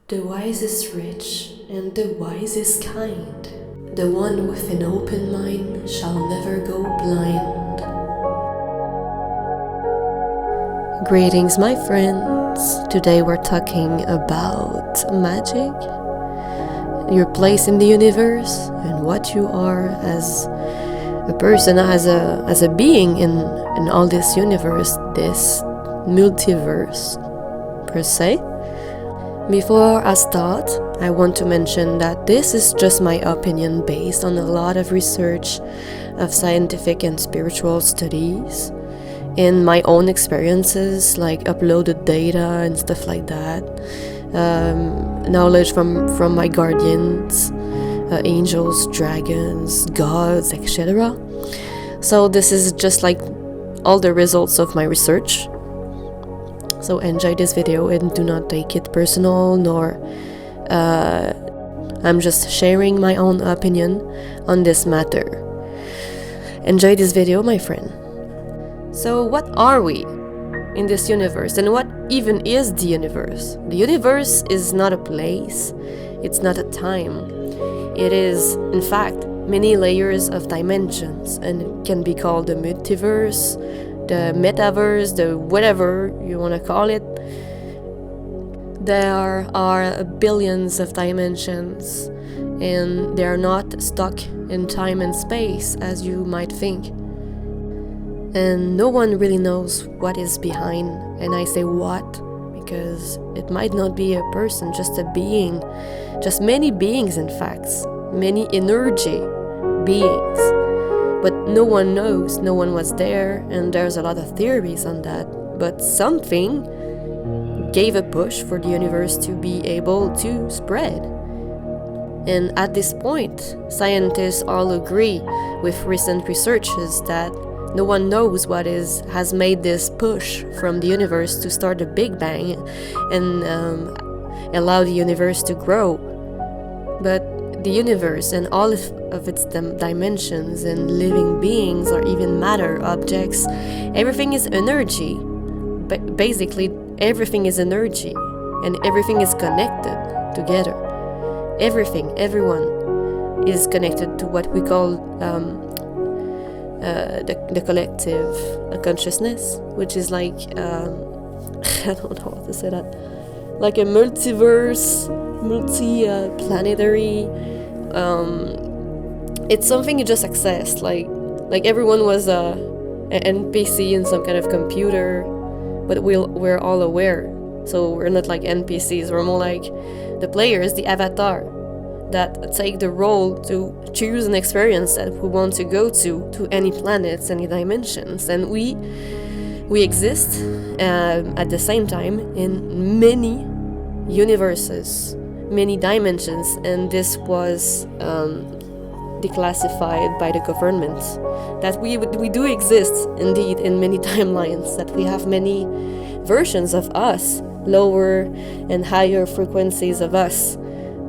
The wise is rich, and the wise is kind. The one with an open mind shall never go blind. Greetings, my friends. Today we're talking about magic, your place in the universe, and what you are as a person, as a being in all this universe, this multiverse, per se. Before I start, I want to mention that this is just my opinion based on a lot of research of scientific and spiritual studies, in my own experiences, like uploaded data and stuff like that, knowledge from my guardians, angels, dragons, gods, etc. So this is just like all the results of my research. So enjoy this video and do not take it personal, nor I'm just sharing my own opinion on this matter. Enjoy this video, my friend. So what are we in this universe, and what even is the universe? The universe is not a place, it's not a time. It is, in fact, many layers of dimensions, and it can be called the multiverse, the metaverse, the whatever you want to call it. There are billions of dimensions, and they are not stuck in time and space as you might think. And no one really knows what is behind, and I say what because it might not be a person, just a being, just many beings, in fact, many energy beings. But no one knows, no one was there, and there's a lot of theories on that. But something gave a push for the universe to be able to spread. And at this point, scientists all agree with recent researches that no one knows what has made this push from the universe to start the Big Bang and allow the universe to grow. But the universe and all of its dimensions and living beings, or even matter, objects, everything is energy. Basically, everything is energy, and everything is connected together. Everything, everyone is connected to what we call the collective consciousness, which is like I don't know how to say that, like a multiverse, multi-planetary. It's something you just access, like everyone was an NPC in some kind of computer, but we're all aware. So we're not like NPCs, we're more like the players, the avatar, that take the role to choose an experience that we want to go to any planets, any dimensions. And we exist at the same time in many universes, many dimensions, and this was declassified by the government, that we do exist indeed in many timelines, that we have many versions of us, lower and higher frequencies of us,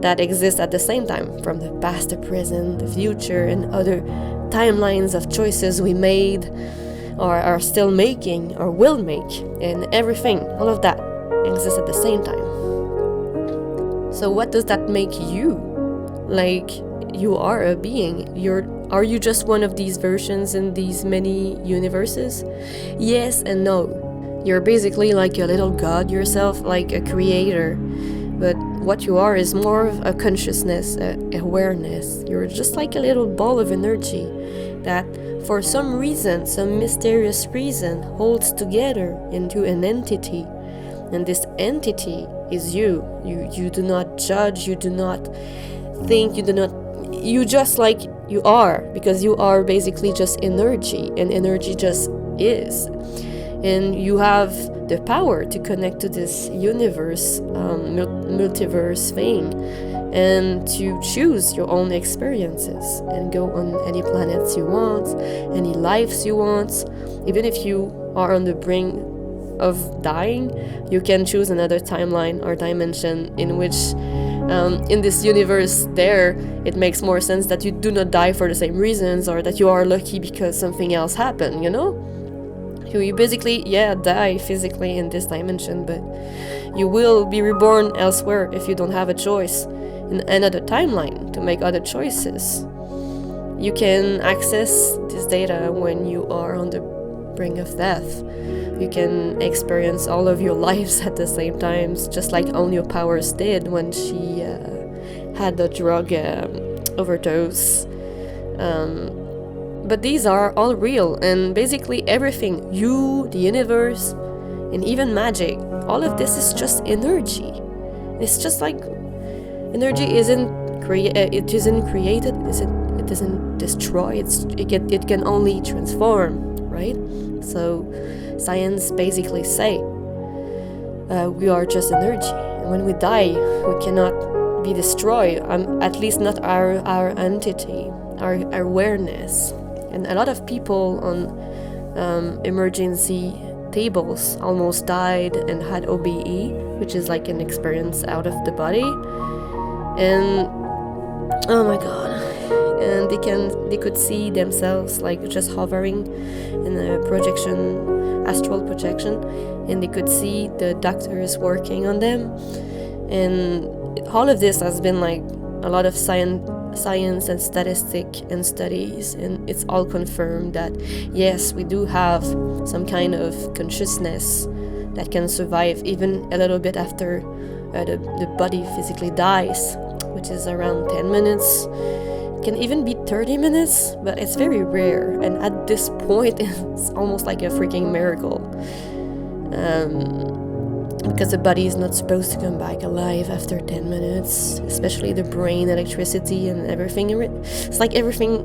that exist at the same time, from the past, the present, the future, and other timelines of choices we made, or are still making, or will make, and everything, all of that exists at the same time. So what does that make you? Like, you are a being. Are you just one of these versions in these many universes? Yes and no. You're basically like a little god yourself, like a creator. But what you are is more of a consciousness, awareness. You're just like a little ball of energy that, for some reason, some mysterious reason, holds together into an entity. And this entity is you. You do not judge, you do not think, you just like you are, because you are basically just energy, and energy just is. And you have the power to connect to this universe, multiverse thing, and to choose your own experiences and go on any planets you want, any lives you want. Even if you are on the brink of dying, you can choose another timeline or dimension in which in this universe there, it makes more sense that you do not die for the same reasons, or that you are lucky because something else happened, you know? You basically, die physically in this dimension, but You will be reborn elsewhere if you don't have a choice in another timeline to make other choices. You can access this data when you are on the brink of death. You can experience all of your lives at the same time, just like Anya Powers did when she had the drug overdose. But these are all real, and basically everything, you, the universe, and even magic, all of this is just energy. It's just like energy isn't created, it isn't destroyed. It can only transform, right? So science basically say we are just energy, and when we die, we cannot be destroyed. At least not our entity, our awareness. And a lot of people on emergency tables almost died and had OBE, which is like an experience out of the body. And oh my god, and they could see themselves like just hovering in a projection, astral projection, and they could see the doctors working on them. And all of this has been like a lot of science and statistic and studies, and it's all confirmed that yes, we do have some kind of consciousness that can survive even a little bit after the body physically dies, which is around 10 minutes. It can even be 30 minutes, but it's very rare, and at this point it's almost like a freaking miracle. Because the body is not supposed to come back alive after 10 minutes, especially the brain electricity and everything. It's like everything,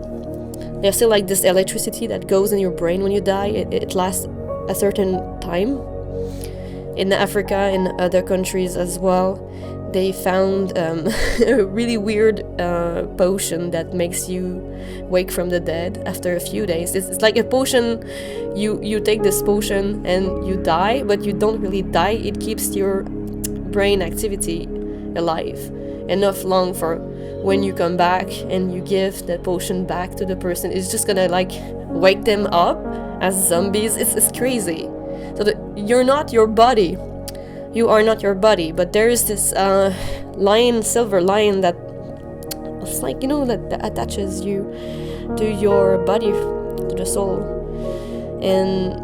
there's still like this electricity that goes in your brain when you die. It lasts a certain time. In Africa, in other countries as well, they found a really weird potion that makes you wake from the dead after a few days. It's like a potion, you take this potion and you die, but you don't really die. It keeps your brain activity alive enough long for when you come back and you give the potion back to the person. It's just gonna like wake them up as zombies. It's crazy. So you're not your body. You are not your body, but there is this silver line that it's like, that attaches you to your body, to the soul. And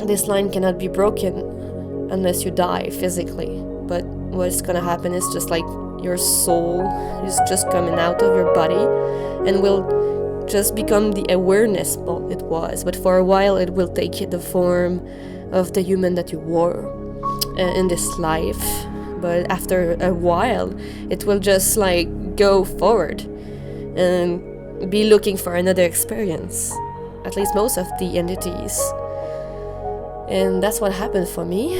this line cannot be broken unless you die physically. But what's gonna happen is just like your soul is just coming out of your body and will just become the awareness it was. But for a while, it will take the form of the human that you were in this life. But after a while, it will just like go forward and be looking for another experience, at least most of the entities. And that's what happened for me.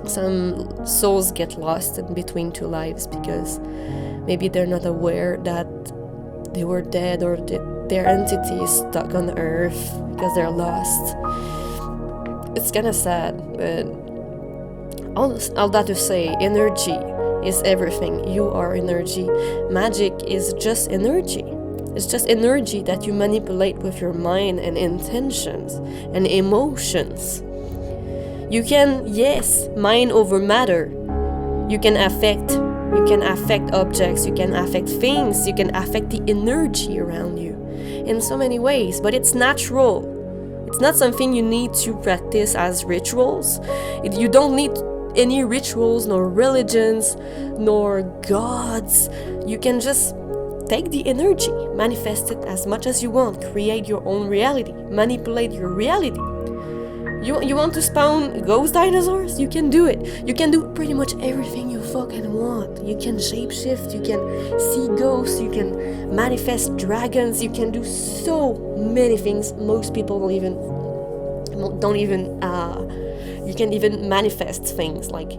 Some souls get lost in between two lives because maybe they're not aware that they were dead, or their entity is stuck on Earth because they're lost. It's kind of sad, but all that to say, energy is everything. You are energy. Magic is just energy. It's just energy that you manipulate with your mind and intentions and emotions. You can, yes, mind over matter. You can affect objects, you can affect things, you can affect the energy around you in so many ways, but it's natural. It's not something you need to practice as rituals. You don't need any rituals, nor religions, nor gods. You can just take the energy, manifest it as much as you want, create your own reality, manipulate your reality. You want to spawn ghost dinosaurs? You can do it. You can do pretty much everything you fucking want. You can shapeshift, you can see ghosts, you can manifest dragons, you can do so many things. Most people don't even you can even manifest things like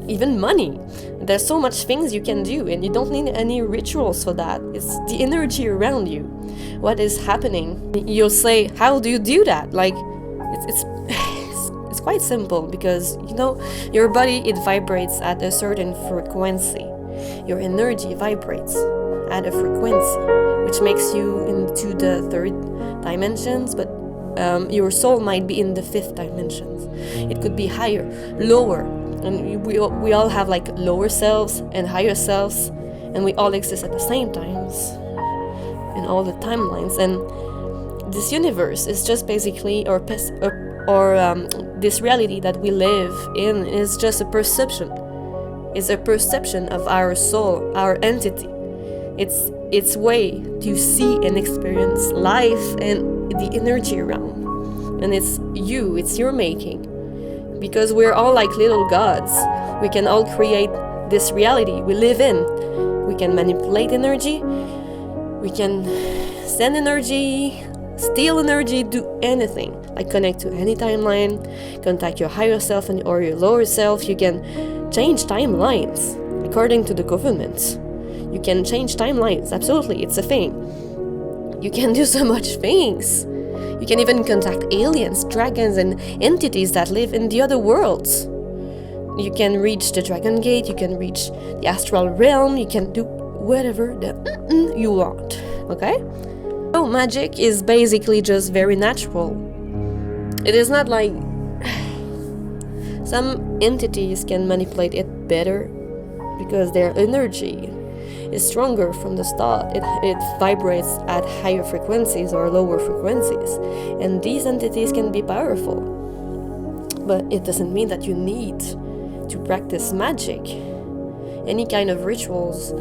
even money. There's so much things you can do, and you don't need any rituals for that. It's the energy around you. What is happening? You'll say, how do you do that? Like, it's quite simple, because your body, it vibrates at a certain frequency. Your energy vibrates at a frequency which makes you into the third dimensions, but your soul might be in the fifth dimension. It could be higher, lower, and we all have like lower selves and higher selves, and we all exist at the same times in all the timelines. And this universe is just basically, or this reality that we live in is just a perception. It's a perception of our soul, our entity. It's its way to see and experience life and the energy realm. And it's your making. Because we're all like little gods. We can all create this reality we live in. We can manipulate energy. We can send energy, steal energy, do anything. Like connect to any timeline, contact your higher self or your lower self. You can change timelines according to the government. You can change timelines, absolutely, it's a thing. You can do so much things. You can even contact aliens, dragons, and entities that live in the other worlds. You can reach the Dragon Gate, you can reach the astral realm, you can do whatever you want, okay? So magic is basically just very natural. It is not like some entities can manipulate it better because their energy is stronger from the start. It vibrates at higher frequencies or lower frequencies, and these entities can be powerful. But it doesn't mean that you need to practice magic, any kind of rituals.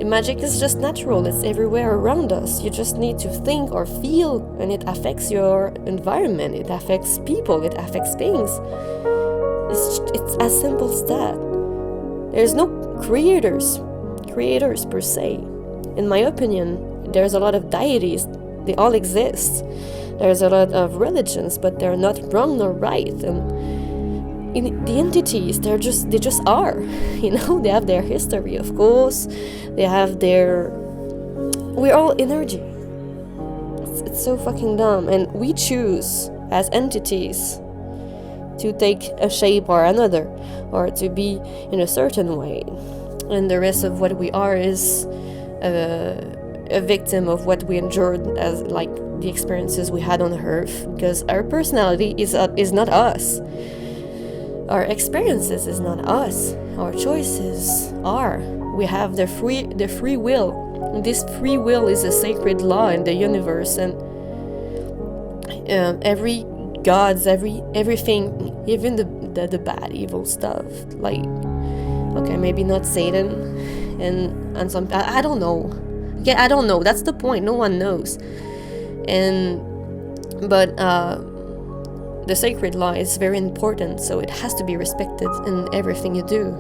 Magic is just natural. It's everywhere around us. You just need to think or feel, and it affects your environment. It affects people. It affects things. It's as simple as that. There's no creators per se. In my opinion, there's a lot of deities. They all exist. There's a lot of religions, but they're not wrong nor right. And the entities, they just are. You know, they have their history, of course. They have their. We're all energy. It's so fucking dumb, and we choose as entities to take a shape or another, or to be in a certain way. And the rest of what we are is a victim of what we endured as like the experiences we had on Earth, because our personality is not us. Our experiences is not us. Our choices are. We have the free will. And this free will is a sacred law in the universe, and everything, even the bad, evil stuff, like, okay, maybe not Satan, and some, I don't know. Yeah, I don't know. That's the point. No one knows. But the sacred law is very important, so it has to be respected in everything you do.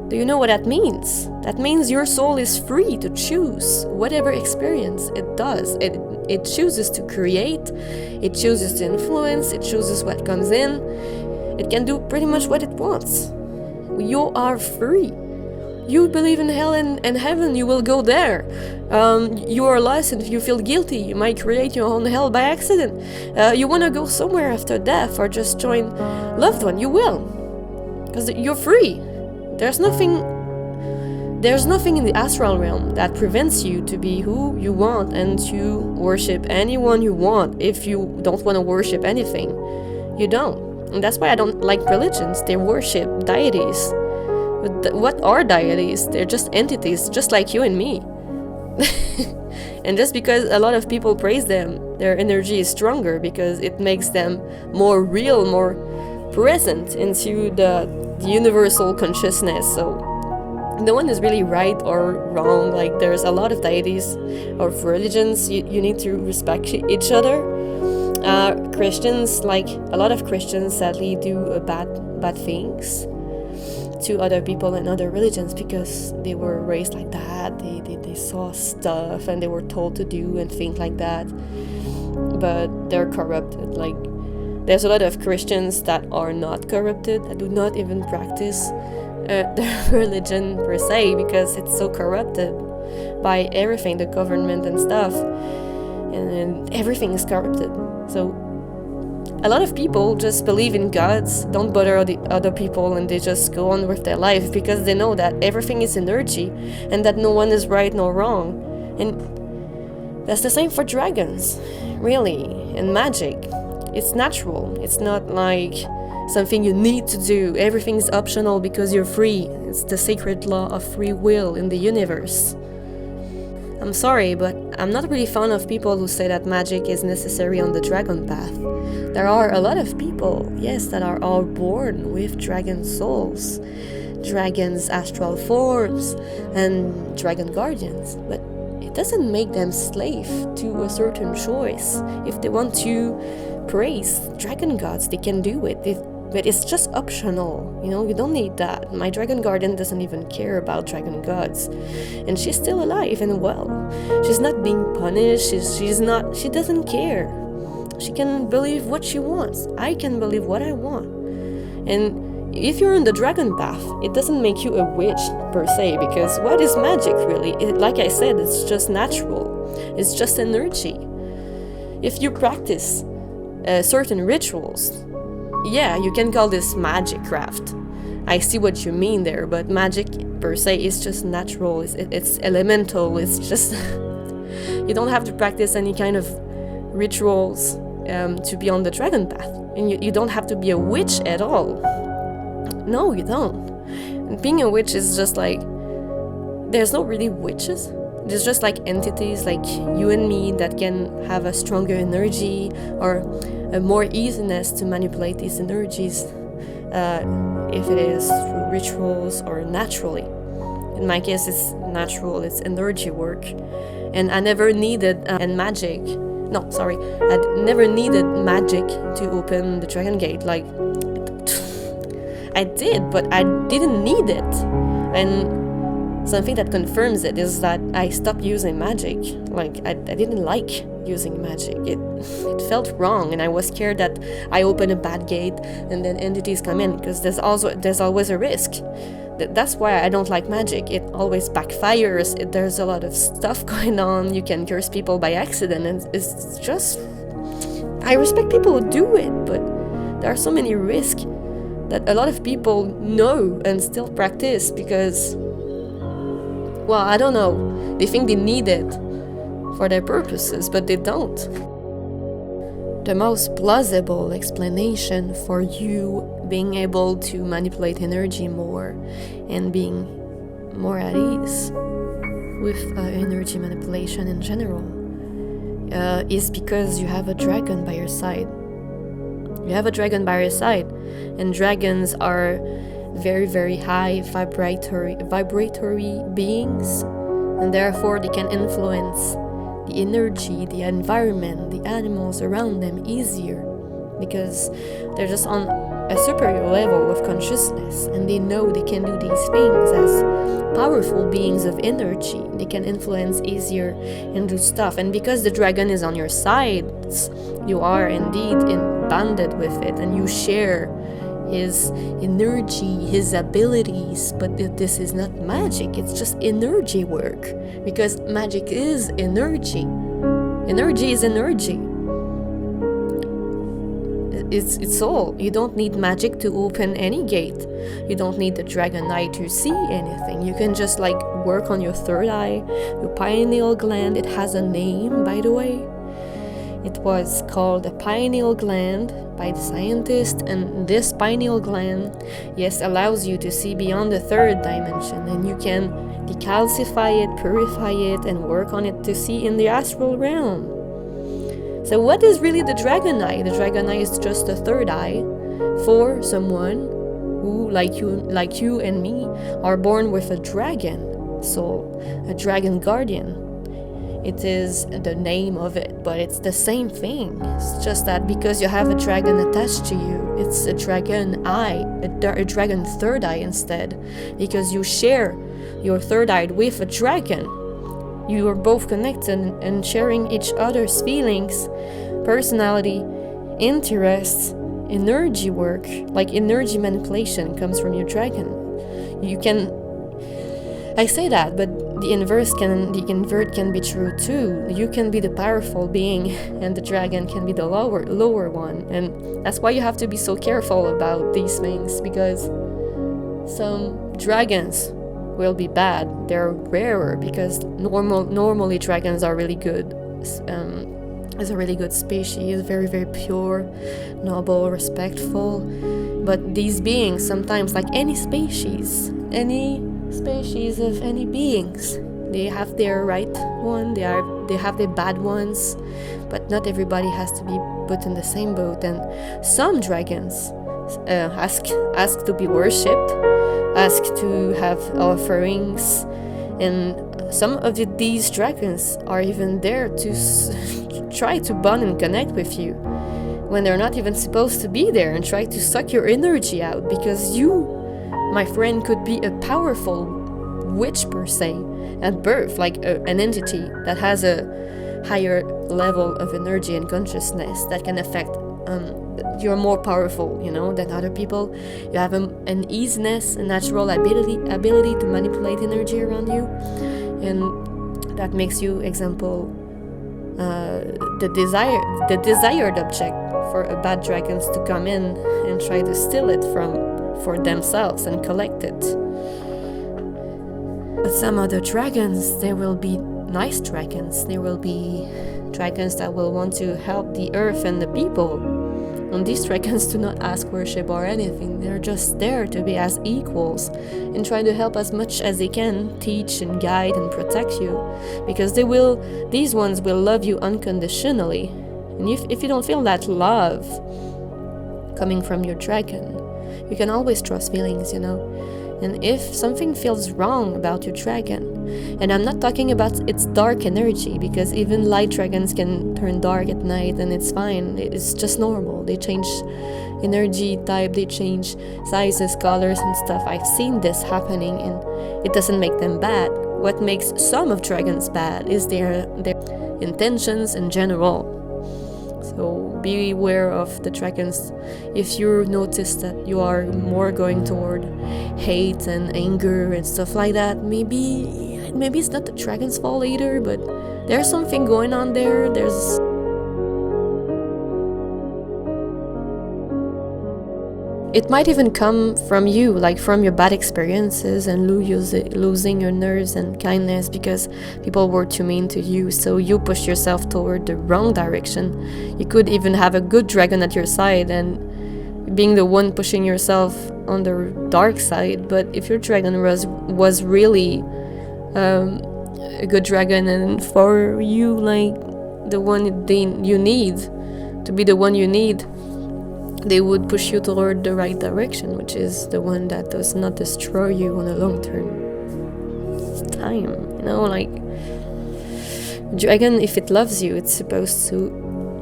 Do you know what that means? That means your soul is free to choose whatever experience it does. It chooses to create, it chooses to influence, it chooses what comes in. It can do pretty much what it wants. You are free. You believe in hell and heaven, you will go there. You are licensed, you feel guilty, you might create your own hell by accident. You want to go somewhere after death or just join loved one, you will. Because you're free. There's nothing in the astral realm that prevents you to be who you want and to worship anyone you want. If you don't want to worship anything, you don't. And that's why I don't like religions. They worship deities. But what are deities? They're just entities, just like you and me. And just because a lot of people praise them, their energy is stronger because it makes them more real, more present into the universal consciousness. So no one is really right or wrong. Like, there's a lot of deities or religions. You need to respect each other. Christians, like a lot of Christians, sadly do bad things to other people and other religions because they were raised like that. They saw stuff and they were told to do and think like that. But they're corrupted. Like, there's a lot of Christians that are not corrupted, that do not even practice their religion per se, because it's so corrupted by everything, the government and stuff, and everything is corrupted. So a lot of people just believe in gods, don't bother the other people, and they just go on with their life because they know that everything is energy and that no one is right nor wrong. And That's the same for dragons, really, and magic. It's natural. It's not like something you need to do. Everything's optional because you're free. It's the sacred law of free will in the universe. I'm sorry, but I'm not really fond of people who say that magic is necessary on the dragon path. There are a lot of people, yes, that are all born with dragon souls, dragons' astral forms, and dragon guardians, but it doesn't make them slave to a certain choice. If they want to praise dragon gods, they can do it. But it's just optional, you don't need that. My dragon guardian doesn't even care about dragon gods. And she's still alive and well. She's not being punished, she doesn't care. She can believe what she wants. I can believe what I want. And if you're on the dragon path, it doesn't make you a witch per se, because what is magic really? Like I said, it's just natural. It's just energy. If you practice certain rituals, yeah, you can call this magic craft. I see what you mean there, but magic per se is just natural. It's elemental. It's just you don't have to practice any kind of rituals to be on the dragon path, and you don't have to be a witch at all. No, you don't. And being a witch is just like, there's no really witches. There's just like entities like you and me that can have a stronger energy or a more easiness to manipulate these energies, if it is through rituals or naturally. In my case, it's natural, it's energy work. And I never needed I never needed magic to open the dragon gate. Like, I did, but I didn't need it. And something that confirms it is that I stopped using magic. Like, I didn't like using magic. It felt wrong, and I was scared that I open a bad gate and then entities come in, because there's always a risk. That's why I don't like magic. It always backfires. There's a lot of stuff going on. You can curse people by accident, and it's just, I respect people who do it, but there are so many risks that a lot of people know and still practice because, well, I don't know, they think they need it for their purposes, but they don't. The most plausible explanation for you being able to manipulate energy more and being more at ease with energy manipulation in general is because you have a dragon by your side. You have a dragon by your side, and dragons are very, very high vibratory beings, and therefore they can influence the energy, the environment, the animals around them easier, because they're just on a superior level of consciousness, and they know they can do these things as powerful beings of energy. They can influence easier and do stuff. And because the dragon is on your side, you are indeed banded with it, and you share his energy, his abilities. But this is not magic, it's just energy work, because magic is energy. Energy is energy. It's all. You don't need magic to open any gate. You don't need the dragon eye to see anything. You can just work on your third eye, your pineal gland. It has a name, by the way. It was called the pineal gland by the scientist, and this pineal gland, yes, allows you to see beyond the third dimension, and you can decalcify it, purify it, and work on it to see in the astral realm. So what is really the dragon eye? The dragon eye is just a third eye for someone who, like you and me, are born with a dragon soul, a dragon guardian. It is the name of it, but it's the same thing. It's just that because you have a dragon attached to you, it's a dragon eye, a dragon third eye instead, because you share your third eye with a dragon. You are both connected and sharing each other's feelings, personality, interests, energy work, like energy manipulation comes from your dragon. I say that, but the invert can be true too. You can be the powerful being, and the dragon can be the lower one. And that's why you have to be so careful about these things, because some dragons will be bad. They're rarer because normally dragons are really good. is a really good species, very, very pure, noble, respectful. But these beings sometimes, like any species of any beings, they have their right one, they have their bad ones, but not everybody has to be put in the same boat. And some dragons ask to be worshipped, ask to have offerings, and some of these dragons are even there to try to bond and connect with you when they're not even supposed to be there, and try to suck your energy out, because you, my friend, could be a powerful witch per se at birth, like an entity that has a higher level of energy and consciousness that can affect you're more powerful, than other people. You have an easiness, a natural ability to manipulate energy around you, and that makes you, example, the desired object for a bad dragons to come in and try to steal it for themselves and collect it. But some other dragons, they will be nice dragons. They will be dragons that will want to help the earth and the people. And these dragons do not ask worship or anything. They're just there to be as equals and try to help as much as they can, teach and guide and protect you, because these ones will love you unconditionally. And if you don't feel that love coming from your dragon, you can always trust feelings, And if something feels wrong about your dragon, and I'm not talking about its dark energy, because even light dragons can turn dark at night and it's fine, it's just normal. They change energy type, they change sizes, colors and stuff. I've seen this happening, and it doesn't make them bad. What makes some of dragons bad is their intentions in general. So beware of the dragons. If you notice that you are more going toward hate and anger and stuff like that, maybe it's not the dragon's fault either, but there's something going on there. It might even come from you, like from your bad experiences and losing your nerves and kindness because people were too mean to you, so you push yourself toward the wrong direction. You could even have a good dragon at your side and being the one pushing yourself on the dark side. But if your dragon was really a good dragon, and for you, like the one you need to be the one you need, they would push you toward the right direction, which is the one that does not destroy you on a long term time. Like dragon, if it loves you, it's supposed to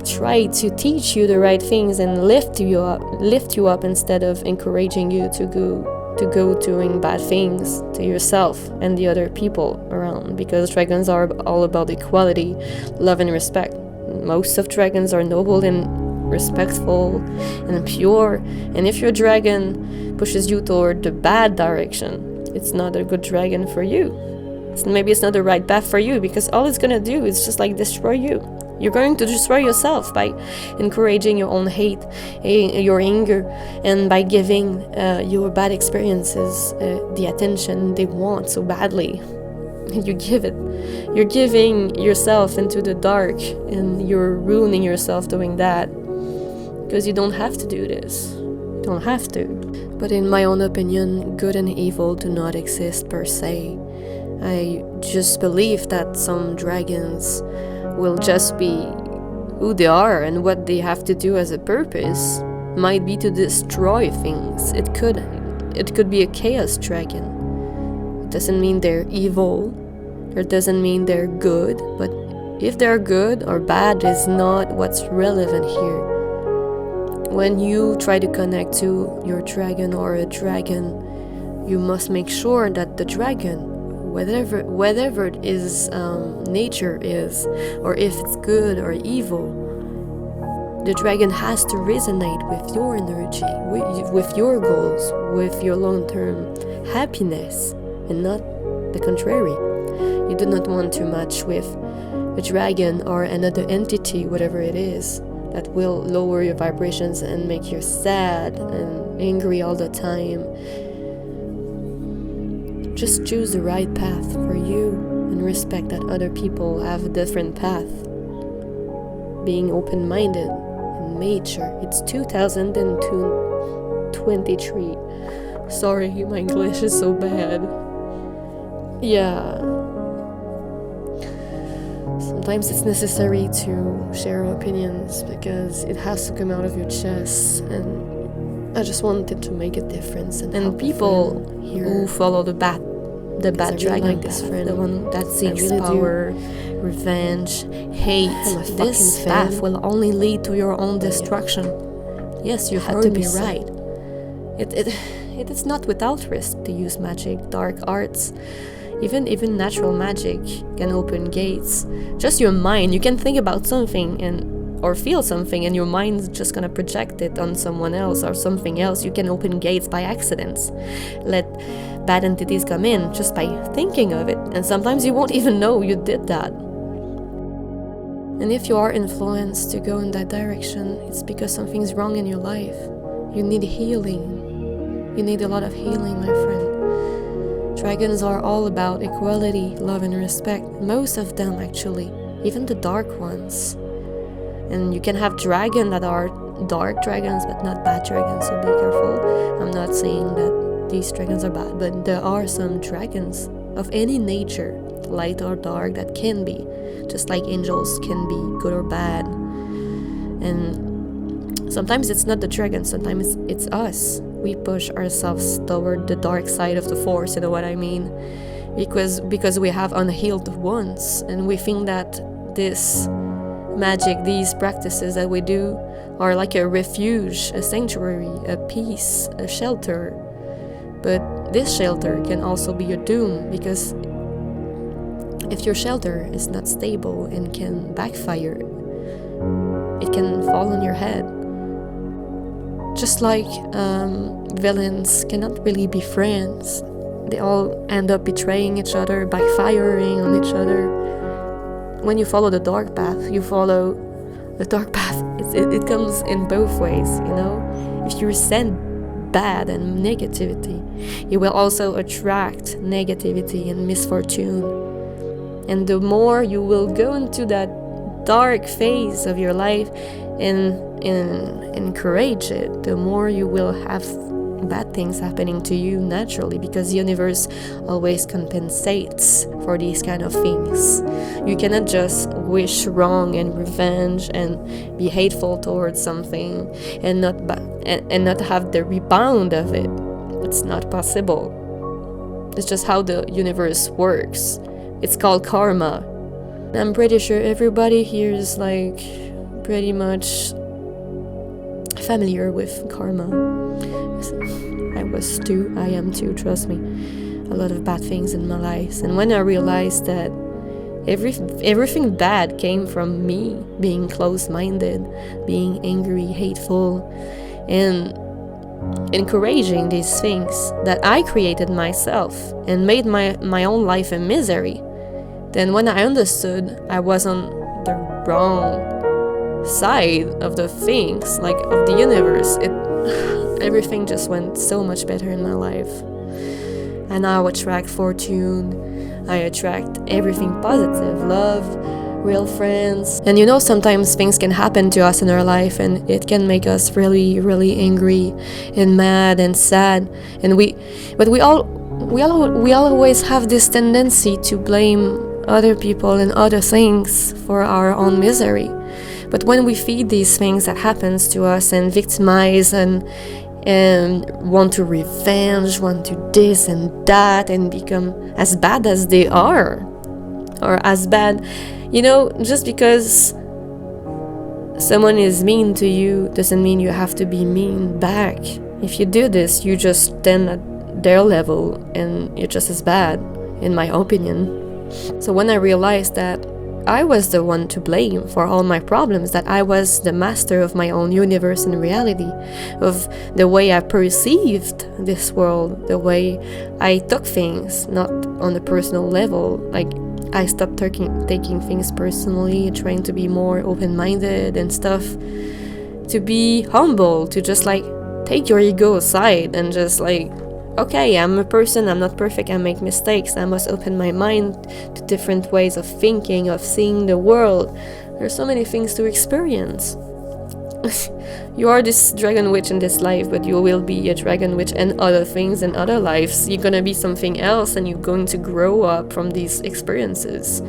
try to teach you the right things and lift you up instead of encouraging you to go doing bad things to yourself and the other people around, because dragons are all about equality, love and respect. Most of dragons are noble and respectful and pure, and if your dragon pushes you toward the bad direction, it's not a good dragon for you. Maybe it's not the right path for you, because all it's gonna do is just like destroy you. You're going to destroy yourself by encouraging your own hate, your anger, and by giving your bad experiences the attention they want so badly. You give it. You're giving yourself into the dark, and you're ruining yourself doing that. Because you don't have to do this. You don't have to. But in my own opinion, good and evil do not exist per se. I just believe that some dragons will just be who they are, and what they have to do as a purpose might be to destroy things. It could be a chaos dragon. It doesn't mean they're evil. It doesn't mean they're good. But if they're good or bad is not what's relevant here. When you try to connect to your dragon or a dragon, you must make sure that the dragon, whatever it is, nature is, or if it's good or evil, the dragon has to resonate with your energy, with your goals, with your long-term happiness, and not the contrary. You do not want to match with a dragon or another entity, whatever it is, that will lower your vibrations and make you sad and angry all the time. Just choose the right path for you and respect that other people have a different path. being open-minded and mature. It's 2023. Sorry, my English is so bad. Yeah. Sometimes it's necessary to share opinions because it has to come out of your chest, and I just wanted to make a difference. And people who follow the bad dragon, this path, friend, the one that seeks really power, revenge, hate, this path will only lead to your own destruction. Yes, you had to be right. It is not without risk to use magic, dark arts. Even natural magic can open gates. Just your mind, you can think about something or feel something, and your mind's just gonna project it on someone else or something else. You can open gates by accidents. Let bad entities come in just by thinking of it, and sometimes you won't even know you did that. And if you are influenced to go in that direction, it's because something's wrong in your life. You need healing. You need a lot of healing, my friend. Dragons are all about equality, love, and respect. Most of them, actually. Even the dark ones. And you can have dragons that are dark dragons, but not bad dragons, so be careful. I'm not saying that these dragons are bad, but there are some dragons of any nature, light or dark, that can be. Just like angels can be good or bad. And sometimes it's not the dragon, sometimes it's us. We push ourselves toward the dark side of the force, you know what I mean? Because we have unhealed wounds, and we think that this magic, these practices that we do are like a refuge, a sanctuary, a peace, a shelter. But this shelter can also be your doom, because if your shelter is not stable and can backfire, it can fall on your head. Just like villains cannot really be friends. They all end up betraying each other, backfiring on each other. When you follow the dark path, you follow the dark path. It comes in both ways, you know? If you send bad and negativity, you will also attract negativity and misfortune. And the more you will go into that dark phase of your life and encourage it, the more you will have bad things happening to you naturally, because the universe always compensates for these kind of things. You cannot just wish wrong and revenge and be hateful towards something and not have the rebound of it. It's not possible. It's just how the universe works. It's called karma. I'm pretty sure everybody here is like pretty much familiar with karma. I am too, trust me. A lot of bad things in my life. And when I realized that everything bad came from me being close-minded, being angry, hateful, and encouraging these things that I created myself and made my own life a misery, then when I understood I was on the wrong side of the things, like of the universe, everything just went so much better in my life. And now I attract fortune, I attract everything positive, love, real friends. And you know, sometimes things can happen to us in our life and it can make us really, really angry and mad and sad. And we always have this tendency to blame other people and other things for our own misery. But when we feed these things that happens to us and victimize and want to revenge, want to this and that, and become as bad as they are, or as bad, you know, just because someone is mean to you doesn't mean you have to be mean back. If you do this, you just stand at their level and you're just as bad, in my opinion. So when I realized that I was the one to blame for all my problems, that I was the master of my own universe and reality, of the way I perceived this world, the way I took things, not on a personal level. Like, I stopped taking things personally, trying to be more open-minded and stuff, to be humble, to just like take your ego aside and just like, okay, I'm a person, I'm not perfect, I make mistakes, I must open my mind to different ways of thinking, of seeing the world, There's so many things to experience. You are this dragon witch in this life, but you will be a dragon witch and other things in other lives. You're gonna be something else, and you're going to grow up from these experiences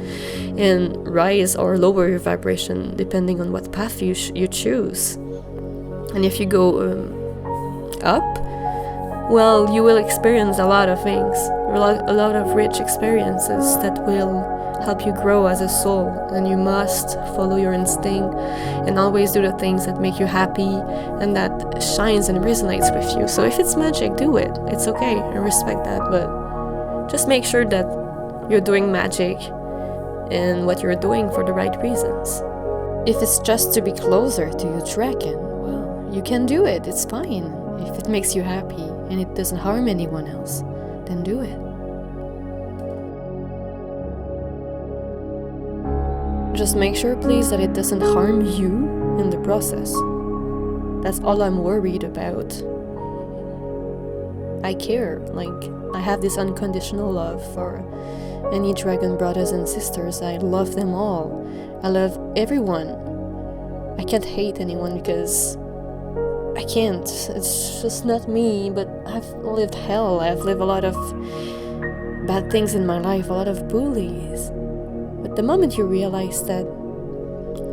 and rise or lower your vibration depending on what path you choose. And if you go up, well, you will experience a lot of things, a lot of rich experiences that will help you grow as a soul. And you must follow your instinct and always do the things that make you happy and that shines and resonates with you. So if it's magic, do it. It's okay. I respect that. But just make sure that you're doing magic and what you're doing for the right reasons. If it's just to be closer to your dragon, well, you can do it. It's fine. If it makes you happy and it doesn't harm anyone else, then do it. Just make sure, please, that it doesn't harm you in the process. That's all I'm worried about. I care. I have this unconditional love for any dragon brothers and sisters. I love them all. I love everyone. I can't hate anyone because I can't. It's just not me, but I've lived hell. I've lived a lot of bad things in my life, a lot of bullies. But the moment you realize that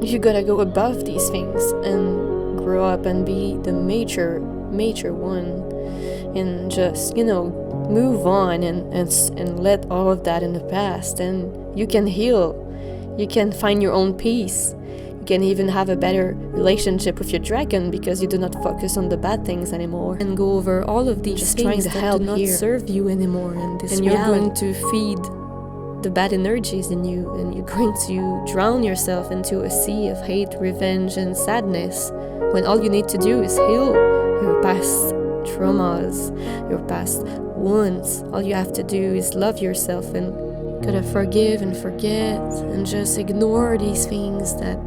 you gotta go above these things and grow up and be the major one and just, move on and let all of that in the past, and you can heal. You can find your own peace. You can even have a better relationship with your dragon because you do not focus on the bad things anymore and go over all of these just things that do not serve you anymore. And you're going to feed the bad energies in you, and you're going to drown yourself into a sea of hate, revenge, and sadness, when all you need to do is heal your past traumas, your past wounds. All you have to do is love yourself and gotta forgive and forget and just ignore these things that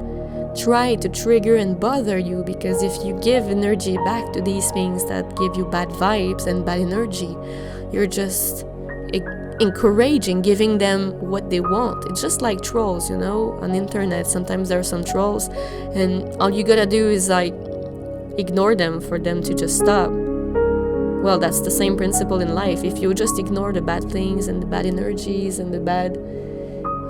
try to trigger and bother you, because if you give energy back to these things that give you bad vibes and bad energy, you're just encouraging, giving them what they want. It's just like trolls, on the internet. Sometimes there are some trolls, and all you gotta do is ignore them for them to just stop. Well, that's the same principle in life. If you just ignore the bad things and the bad energies and the bad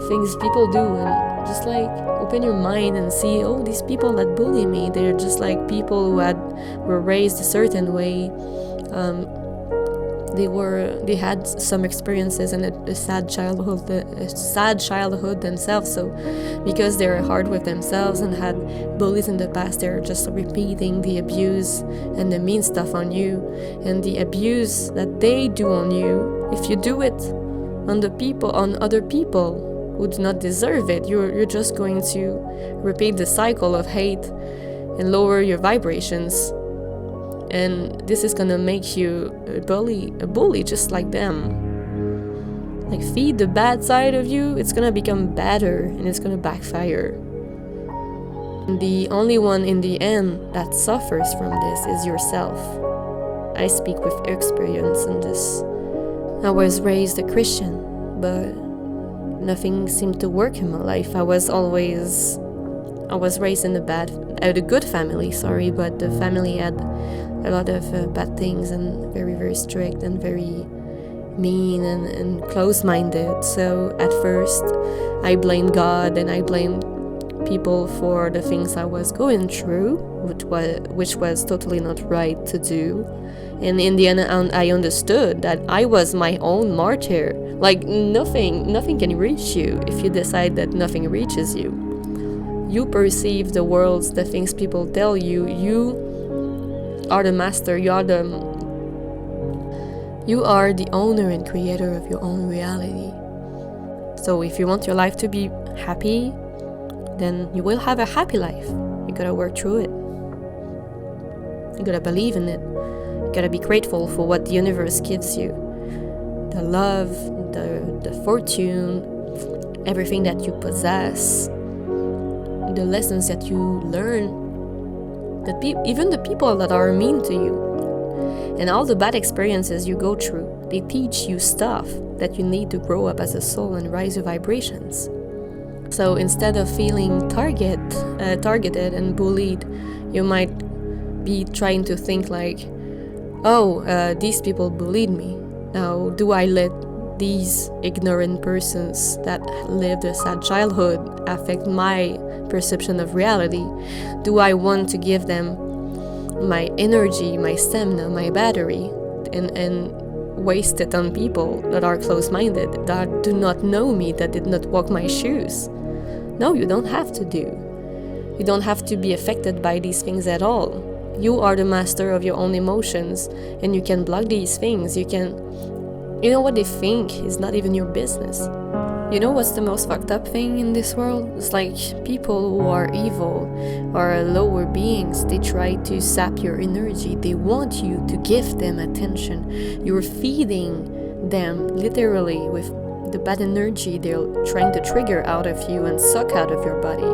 things people do, and just open your mind and see, oh, these people that bully me, they're just people who were raised a certain way. They had some experiences and a sad childhood themselves. So because they're hard with themselves and had bullies in the past, they're just repeating the abuse and the mean stuff on you, and the abuse that they do on you. If you do it on other people who do not deserve it, you're just going to repeat the cycle of hate and lower your vibrations. And this is gonna make you a bully just like them. Feed the bad side of you, it's gonna become badder and it's gonna backfire. And the only one in the end that suffers from this is yourself. I speak with experience in this. I was raised a Christian, but nothing seemed to work in my life. I was raised in a good family, but the family had a lot of bad things and very, very strict and very mean and close-minded. So at first I blamed God and I blamed people for the things I was going through, which was totally not right to do. And in the end I understood that I was my own martyr. Nothing can reach you if you decide that nothing reaches you. You perceive the world, the things people tell you. You are the master. You are the owner and creator of your own reality. So if you want your life to be happy, then you will have a happy life. You gotta work through it. You gotta believe in it. You gotta be grateful for what the universe gives you. The love, the fortune, everything that you possess, the lessons that you learn, even the people that are mean to you, and all the bad experiences you go through. They teach you stuff that you need to grow up as a soul and rise your vibrations. So instead of feeling targeted and bullied, you might be trying to think like, oh, these people bullied me. Now, do I let these ignorant persons that lived a sad childhood affect my perception of reality? Do I want to give them my energy, my stamina, my battery, and waste it on people that are close-minded, that do not know me, that did not walk my shoes? No, you don't have to do. You don't have to be affected by these things at all. You are the master of your own emotions, and you can block these things. You know what they think is not even your business. You know what's the most fucked up thing in this world? It's like people who are evil or lower beings, they try to sap your energy. They want you to give them attention. You're feeding them literally with the bad energy they're trying to trigger out of you and suck out of your body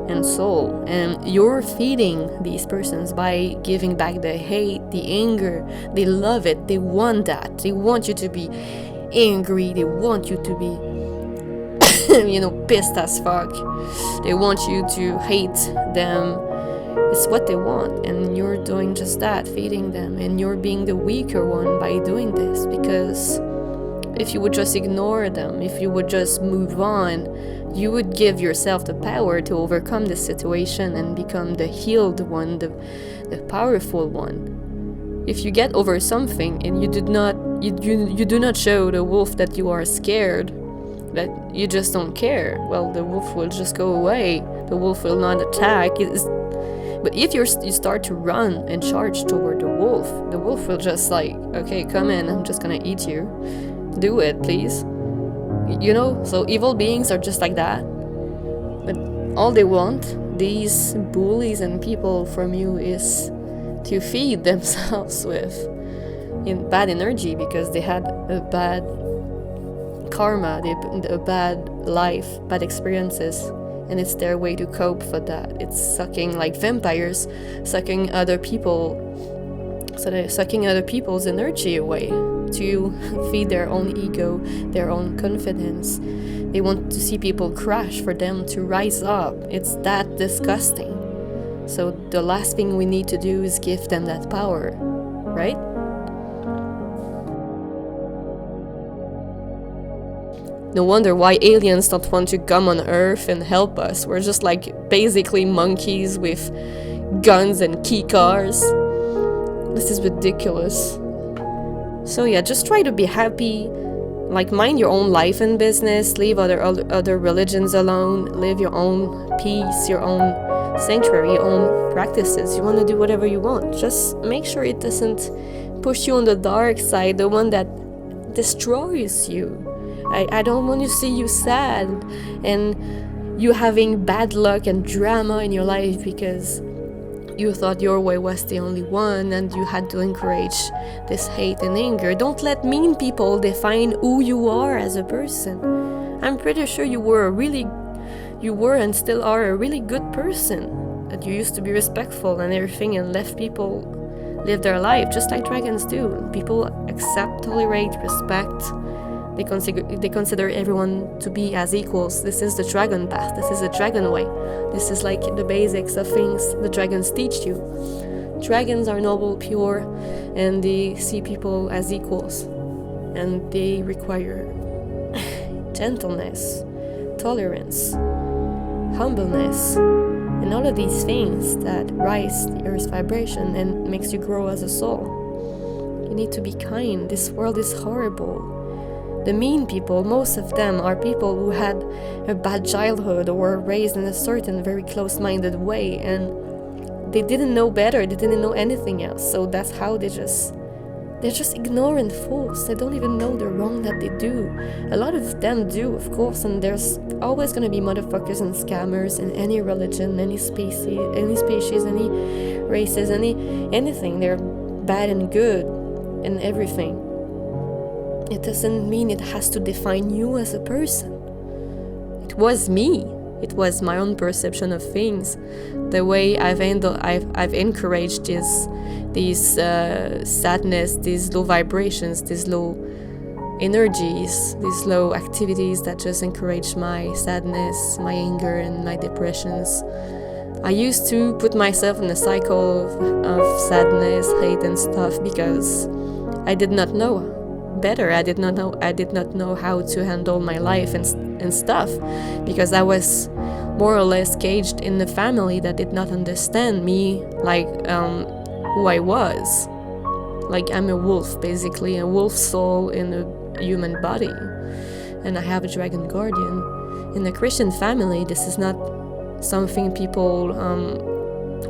and soul. And you're feeding these persons by giving back the hate, the anger. They love it. They want that. They want you to be angry. They want you to be pissed as fuck. They want you to hate them. It's what they want, and you're doing just that, feeding them, and you're being the weaker one by doing this. Because if you would just ignore them, if you would just move on, you would give yourself the power to overcome the situation and become the healed one, the powerful one. If you get over something and you do not show the wolf that you are scared, that you just don't care, well, the wolf will just go away. The wolf will not attack. But if you start to run and charge toward the wolf will just like, okay, come in, I'm just gonna eat you. Do it, please. So evil beings are just like that. But all they want, these bullies and people from you, is to feed themselves with bad energy, because they had a bad karma, a bad life, bad experiences, and it's their way to cope for that. It's sucking like vampires, sucking other people. So they're sucking other people's energy away to feed their own ego, their own confidence. They want to see people crash for them to rise up. It's that disgusting. So the last thing we need to do is give them that power, right? No wonder why aliens don't want to come on Earth and help us. We're just like basically monkeys with guns and key cars. This is ridiculous. So yeah, just try to be happy. Like, mind your own life and business. Leave other religions alone. Live your own peace, your own sanctuary, your own practices. You want to do whatever you want. Just make sure it doesn't push you on the dark side, the one that destroys you. I don't want to see you sad and you having bad luck and drama in your life because you thought your way was the only one and you had to encourage this hate and anger. Don't let mean people define who you are as a person. I'm pretty sure you were and still are a really good person. That you used to be respectful and everything and let people live their life just like dragons do. People accept, tolerate, respect. They consider everyone to be as equals. This is the dragon path. This is the dragon way. This is like the basics of things the dragons teach you. Dragons are noble, pure, and they see people as equals. And they require gentleness, tolerance, humbleness, and all of these things that rise the earth's vibration and makes you grow as a soul. You need to be kind. This world is horrible. The mean people, most of them are people who had a bad childhood or were raised in a certain very close-minded way, and they didn't know better. They didn't know anything else. So that's how they're just ignorant fools. They don't even know the wrong that they do. A lot of them do, of course, and there's always going to be motherfuckers and scammers in any religion, any species, any races, anything. They're bad and good and everything. It doesn't mean it has to define you as a person. It was me. It was my own perception of things. The way I've encouraged these sadness, these low vibrations, these low energies, these low activities that just encourage my sadness, my anger, and my depressions. I used to put myself in a cycle of sadness, hate, and stuff because I did not know better. I did not know how to handle my life and stuff, because I was more or less caged in a family that did not understand me, like who I was. Like, I'm a wolf, basically, a wolf soul in a human body, and I have a dragon guardian. In a Christian family, this is not something people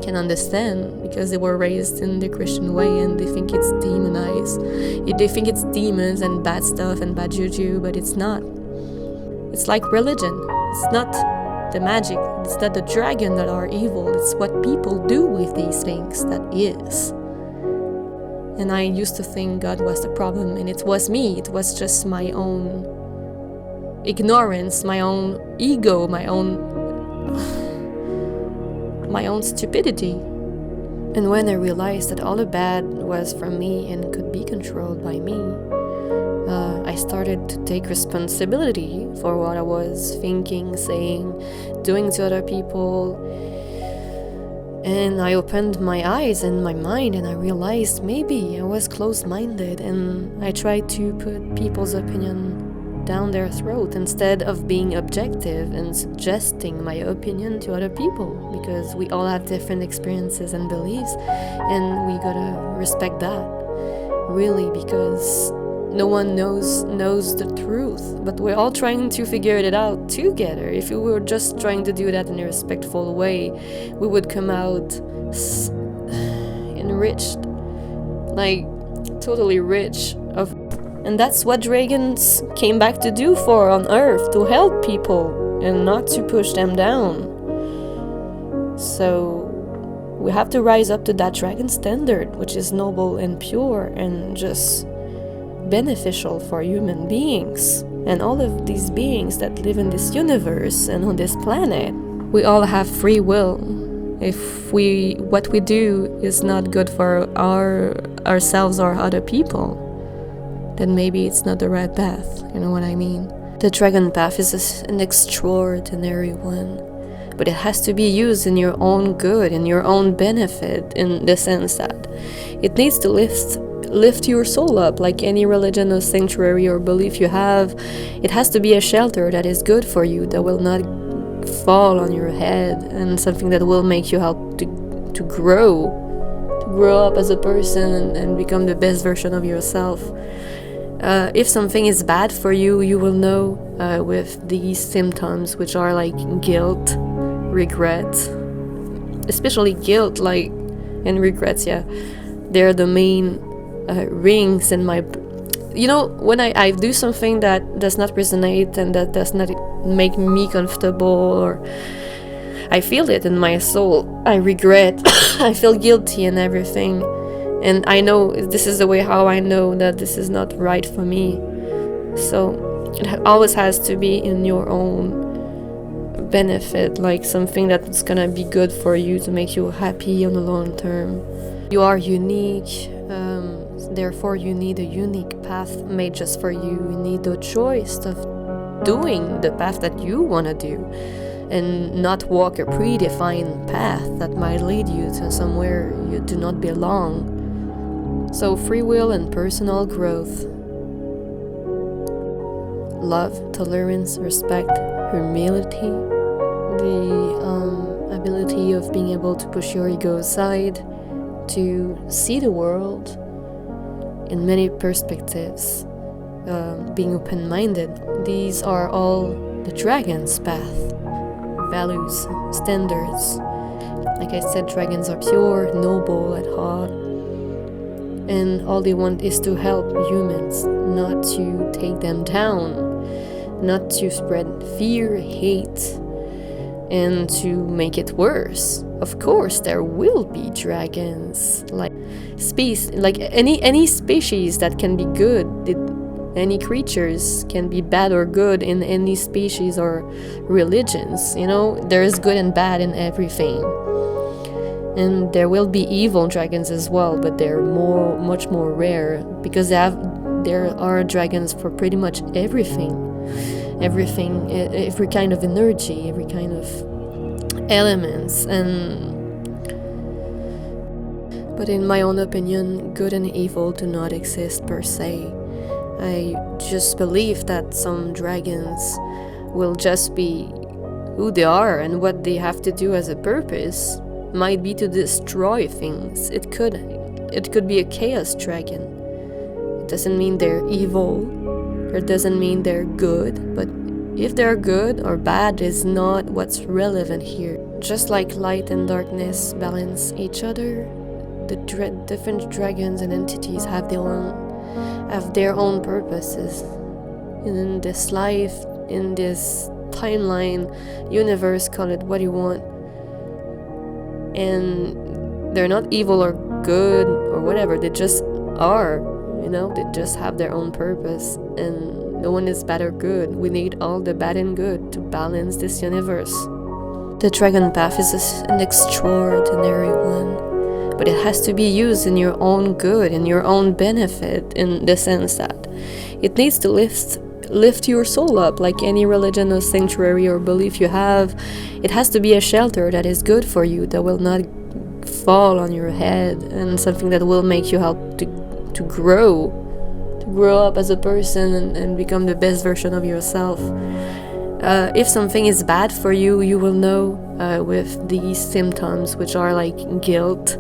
can understand, because they were raised in the Christian way and they think it's demonized. They think it's demons and bad stuff and bad juju, but it's not. It's like religion. It's not the magic, it's not the dragon that are evil, it's what people do with these things that is. And I used to think God was the problem, and it was me. It was just my own ignorance, my own ego, my own stupidity. And when I realized that all the bad was from me and could be controlled by me, I started to take responsibility for what I was thinking, saying, doing to other people. And I opened my eyes and my mind, and I realized maybe I was closed-minded, and I tried to put people's opinion down their throat instead of being objective and suggesting my opinion to other people, because we all have different experiences and beliefs, and we gotta respect that, really, because no one knows the truth, but we're all trying to figure it out together. If we were just trying to do that in a respectful way, we would come out enriched, like totally rich. And that's what dragons came back to do for on Earth, to help people and not to push them down. So we have to rise up to that dragon standard, which is noble and pure and just beneficial for human beings and all of these beings that live in this universe and on this planet. We all have free will. If what we do is not good for ourselves or other people, then maybe it's not the right path. You know what I mean? The dragon path is an extraordinary one, but it has to be used in your own good, in your own benefit, in the sense that it needs to lift your soul up. Like any religion or sanctuary or belief you have, it has to be a shelter that is good for you, that will not fall on your head, and something that will make you help to grow up as a person and become the best version of yourself. If something is bad for you, you will know with these symptoms, which are like guilt, regret, especially guilt, like, and regrets. Yeah, they're the main rings in my, when I do something that does not resonate and that does not make me comfortable, or I feel it in my soul, I regret, I feel guilty and everything, and I know this is the way how I know that this is not right for me. So it always has to be in your own benefit, like something that's gonna be good for you, to make you happy on the long term. You are unique, therefore you need a unique path made just for you. You need the choice of doing the path that you want to do, and not walk a predefined path that might lead you to somewhere you do not belong. So free will and personal growth, love, tolerance, respect, humility, the ability of being able to push your ego aside, to see the world in many perspectives, being open-minded. These are all the dragon's path, values, standards. Like I said, dragons are pure, noble at heart, and all they want is to help humans, not to take them down, not to spread fear, hate, and to make it worse. Of course, there will be dragons, like any species that can be good. Any creatures can be bad or good in any species or religions. There is good and bad in everything. And there will be evil dragons as well, but they're much more rare, because they have there are dragons for pretty much everything, every kind of energy, every kind of elements. But in my own opinion, good and evil do not exist per se. I just believe that some dragons will just be who they are, and what they have to do as a purpose might be to destroy things. It could be a chaos dragon. It doesn't mean they're evil, or it doesn't mean they're good, but if they're good or bad is not what's relevant here. Just like light and darkness balance each other, the different dragons and entities have their own purposes in this life, in this timeline, universe, call it what you want. And they're not evil or good or whatever, they just are, they just have their own purpose, and no one is bad or good. We need all the bad and good to balance this universe. The dragon path is an extraordinary one, but it has to be used in your own good, in your own benefit, in the sense that it needs to lift your soul up, like any religion or sanctuary or belief you have. It has to be a shelter that is good for you, that will not fall on your head, and something that will make you help to grow up as a person and become the best version of yourself. If something is bad for you, you will know with these symptoms, which are like guilt,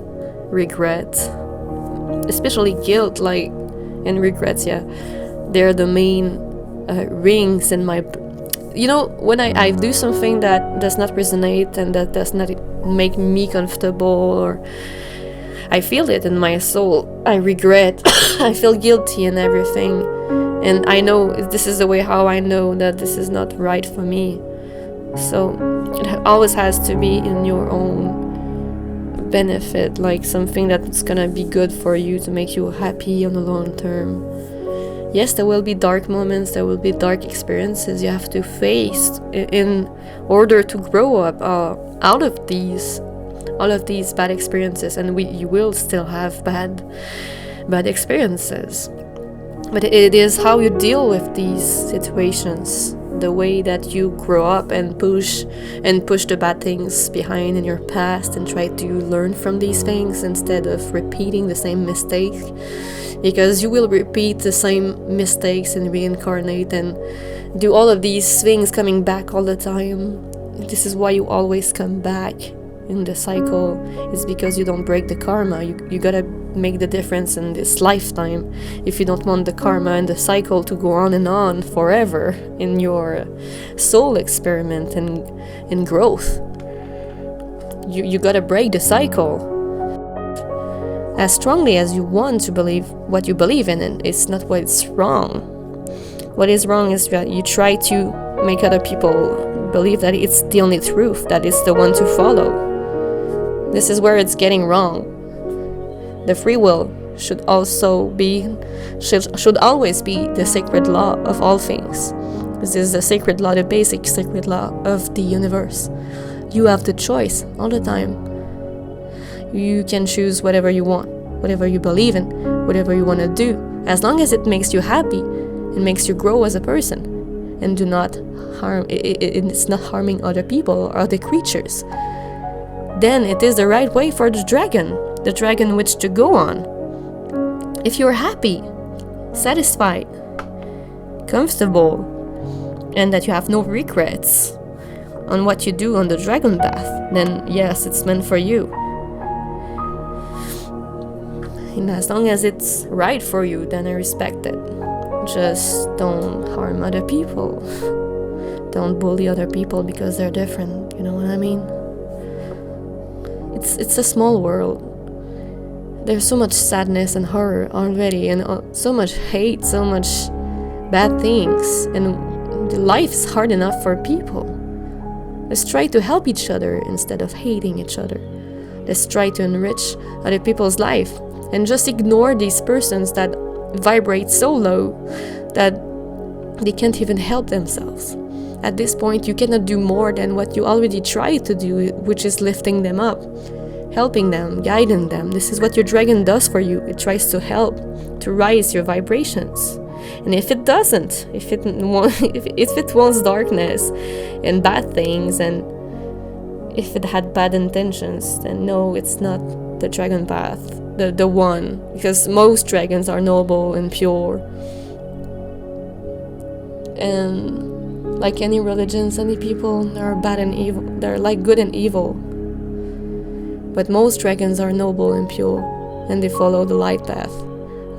regret, especially guilt, and regrets. They're the main rings in my, when I do something that does not resonate and that does not make me comfortable, or I feel it in my soul, I regret, I feel guilty and everything, and I know this is the way how I know that this is not right for me. So it always has to be in your own benefit, like something that's gonna be good for you, to make you happy on the long term. Yes, there will be dark moments, there will be dark experiences you have to face in order to grow up out of all of these bad experiences, and you will still have bad experiences. But it is how you deal with these situations, the way that you grow up and push the bad things behind in your past and try to learn from these things instead of repeating the same mistake. Because you will repeat the same mistakes and reincarnate and do all of these things coming back all the time. This is why you always come back in the cycle. It's because you don't break the karma. You gotta make the difference in this lifetime if you don't want the karma and the cycle to go on and on forever in your soul experiment and growth. You gotta break the cycle as strongly as you want to believe what you believe in, and it's not what's wrong. What is wrong is that you try to make other people believe that it's the only truth, that it's the one to follow. This is where it's getting wrong. The free will should always be the sacred law of all things. This is the sacred law, the basic sacred law of the universe. You have the choice all the time. You can choose whatever you want, whatever you believe in, whatever you want to do, as long as it makes you happy and makes you grow as a person, and do not harm. It's not harming other people or other creatures. Then it is the right way for the dragon which to go on. If you're happy, satisfied, comfortable, and that you have no regrets on what you do on the dragon path, then yes, it's meant for you. And as long as it's right for you, then I respect it. Just don't harm other people. Don't bully other people because they're different. You know what I mean? It's a small world. There's so much sadness and horror already, and so much hate, so much bad things, and life is hard enough for people. Let's try to help each other instead of hating each other. Let's try to enrich other people's life, and just ignore these persons that vibrate so low that they can't even help themselves. At this point, you cannot do more than what you already tried to do, which is lifting them up, helping them, guiding them. This is what your dragon does for you. It tries to help, to raise your vibrations. And if it doesn't, if it wants darkness and bad things, and if it had bad intentions, then no, it's not the dragon path, the one. Because most dragons are noble and pure. And like any religions, any people, there are bad and evil. They're like good and evil. But most dragons are noble and pure, and they follow the light path.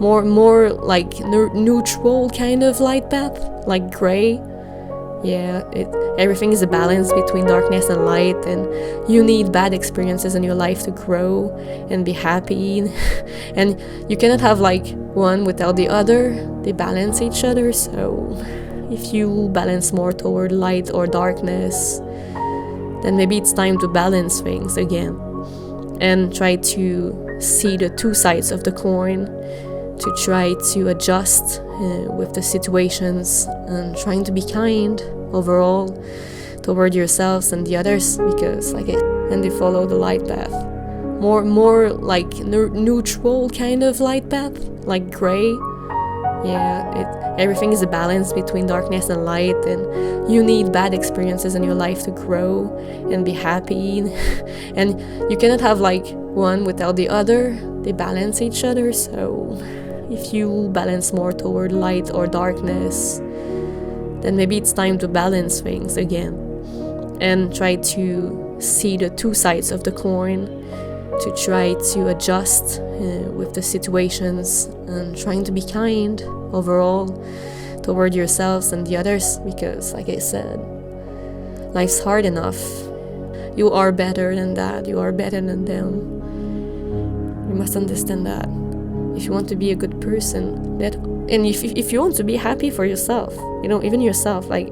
More like neutral kind of light path, like gray. Yeah, everything is a balance between darkness and light, and you need bad experiences in your life to grow and be happy. And you cannot have like one without the other. They balance each other. So if you balance more toward light or darkness, then maybe it's time to balance things again and try to see the two sides of the coin, to try to adjust with the situations, and trying to be kind overall toward yourselves and the others, because and they follow the light path. More like neutral kind of light path, like gray. Yeah, everything is a balance between darkness and light, and you need bad experiences in your life to grow and be happy. And you cannot have like one without the other. They balance each other. So if you balance more toward light or darkness, then maybe it's time to balance things again and try to see the two sides of the coin, to try to adjust with the situations, and trying to be kind overall toward yourselves and the others, because like I said, life's hard enough. You are better than that. You are better than them. You must understand that. If you want to be a good person, and if you want to be happy for yourself, even yourself, like,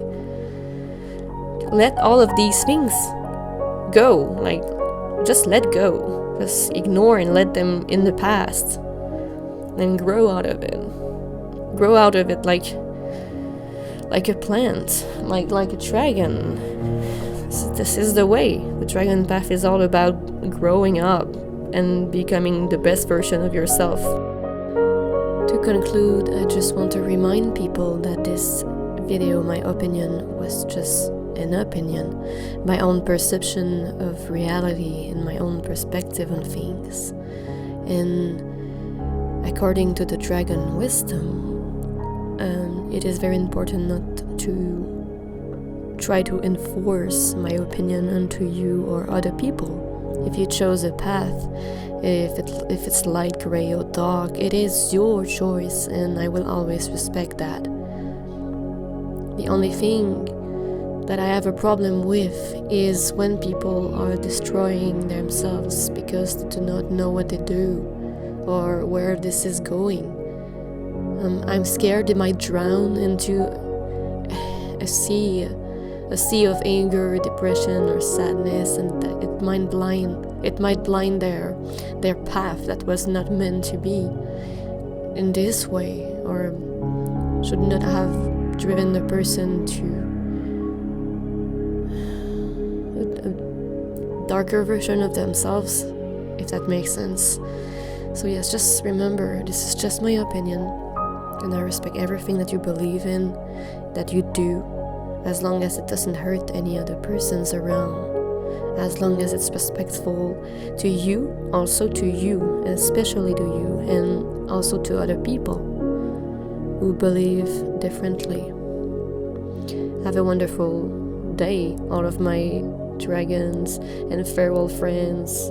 let all of these things go. Like, just let go. Just ignore and let them in the past, and grow out of it. Grow out of it like a plant, like a dragon. This is the way. The dragon path is all about growing up and becoming the best version of yourself. To conclude, I just want to remind people that this video, my opinion, was just an opinion, my own perception of reality and my own perspective on things. And according to the dragon wisdom, it is very important not to try to enforce my opinion onto you or other people. If you chose a path, if it's light, gray or dark, it is your choice, and I will always respect that. The only thing that I have a problem with is when people are destroying themselves because they do not know what they do or where this is going. I'm scared they might drown into a sea of anger, depression or sadness, and that it might blind their path that was not meant to be in this way, or should not have driven the person to a darker version of themselves, if that makes sense. So yes, just remember, this is just my opinion, and I respect everything that you believe in, that you do, as long as it doesn't hurt any other persons around, as long as it's respectful to you, also to you, and especially to you, and also to other people who believe differently. Have a wonderful day, all of my dragons and farewell friends.